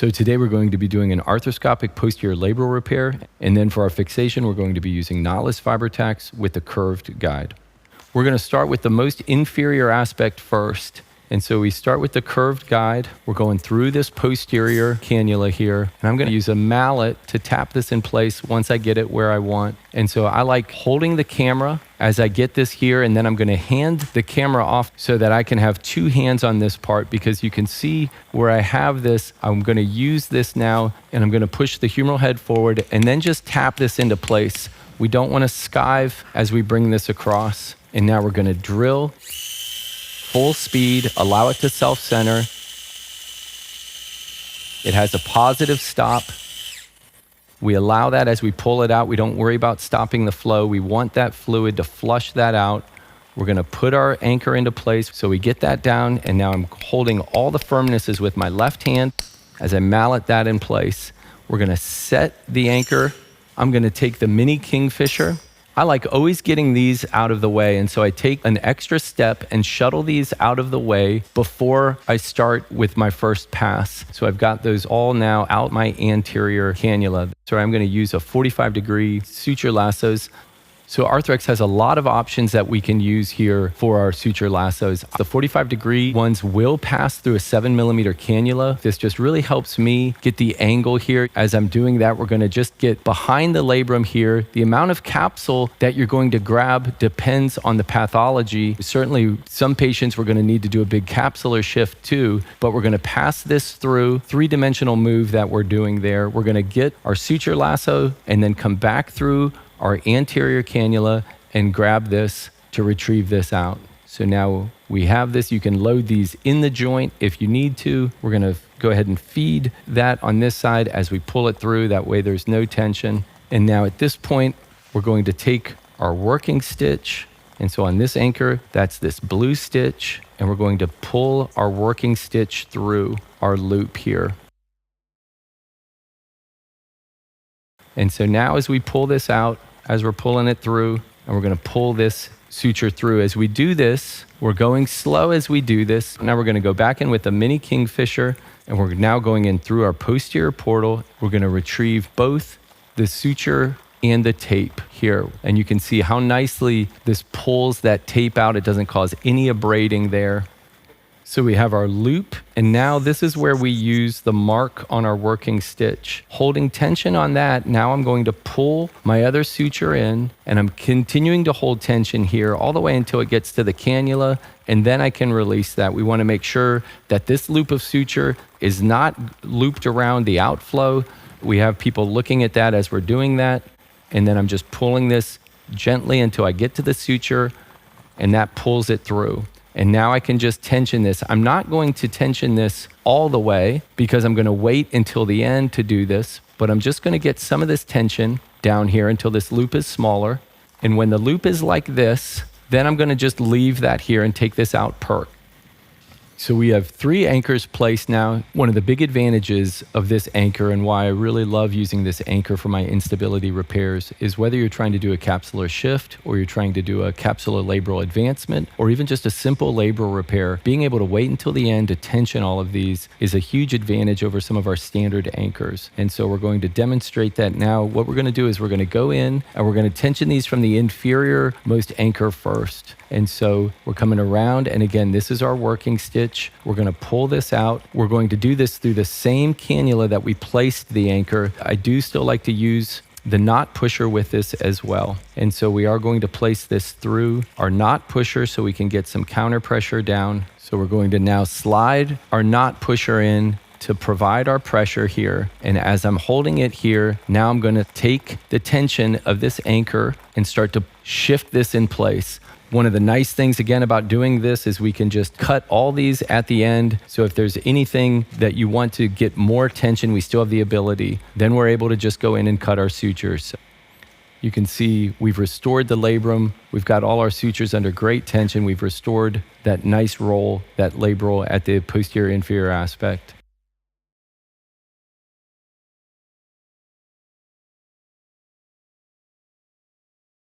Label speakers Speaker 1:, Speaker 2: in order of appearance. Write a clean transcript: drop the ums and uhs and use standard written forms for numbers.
Speaker 1: So today we're going to be doing an arthroscopic posterior labral repair, and then for our fixation, we're going to be using Knotless FiberTaks with the curved guide. We're going to start with the most inferior aspect first. And so we start with the curved guide. We're going through this posterior cannula here, and I'm going to use a mallet to tap this in place once I get it where I want. And so I like holding the camera as I get this here, and then I'm going to hand the camera off so that I can have two hands on this part, because you can see where I have this. I'm going to use this now, and I'm going to push the humeral head forward and then just tap this into place. We don't want to skive as we bring this across. And now we're going to drill full speed, allow it to self-center. It has a positive stop. We allow that as we pull it out. We don't worry about stopping the flow. We want that fluid to flush that out. We're going to put our anchor into place. So we get that down, and now I'm holding all the firmnesses with my left hand as I mallet that in place. We're going to set the anchor. I'm going to take the mini kingfisher. I like always getting these out of the way, and so I take an extra step and shuttle these out of the way before I start with my first pass. So I've got those all now out my anterior cannula. So I'm going to use a 45-degree suture lassos. So Arthrex has a lot of options that we can use here for our suture lassos. The 45-degree ones will pass through a 7mm cannula. This just really helps me get the angle here. As I'm doing that, we're going to just get behind the labrum here. The amount of capsule that you're going to grab depends on the pathology. Certainly, some patients we're going to need to do a big capsular shift too, but we're going to pass this through three-dimensional move that we're doing there. We're going to get our suture lasso and then come back through our anterior cannula and grab this to retrieve this out. So now we have this. You can load these in the joint if you need to. We're going to go ahead and feed that on this side as we pull it through. That way there's no tension. And now at this point, we're going to take our working stitch. And so on this anchor, that's this blue stitch. And we're going to pull our working stitch through our loop here. And so now as we pull this out, as we're pulling it through, and we're going to pull this suture through. As we do this, we're going slow as we do this. Now we're going to go back in with a mini kingfisher, and we're now going in through our posterior portal. We're going to retrieve both the suture and the tape here. And you can see how nicely this pulls that tape out. It doesn't cause any abrading there. So we have our loop, and now this is where we use the mark on our working stitch. Holding tension on that, now I'm going to pull my other suture in, and I'm continuing to hold tension here all the way until it gets to the cannula, and then I can release that. We want to make sure that this loop of suture is not looped around the outflow. We have people looking at that as we're doing that, and then I'm just pulling this gently until I get to the suture, and that pulls it through. And now I can just tension this. I'm not going to tension this all the way because I'm going to wait until the end to do this, but I'm just going to get some of this tension down here until this loop is smaller. And when the loop is like this, then I'm going to just leave that here and take this out perk. So we have 3 anchors placed now. One of the big advantages of this anchor, and why I really love using this anchor for my instability repairs, is whether you're trying to do a capsular shift, or you're trying to do a capsular labral advancement, or even just a simple labral repair, being able to wait until the end to tension all of these is a huge advantage over some of our standard anchors. And so we're going to demonstrate that now. What we're going to do is we're going to go in and we're going to tension these from the inferior most anchor first. And so we're coming around, and again, this is our working stitch. We're going to pull this out. We're going to do this through the same cannula that we placed the anchor. I do still like to use the knot pusher with this as well. And so we are going to place this through our knot pusher so we can get some counter pressure down. So we're going to now slide our knot pusher in to provide our pressure here. And as I'm holding it here, now I'm going to take the tension of this anchor and start to shift this in place. One of the nice things, again, about doing this is we can just cut all these at the end. So if there's anything that you want to get more tension, we still have the ability. Then we're able to just go in and cut our sutures. You can see we've restored the labrum. We've got all our sutures under great tension. We've restored that nice roll, that labral at the posterior inferior aspect.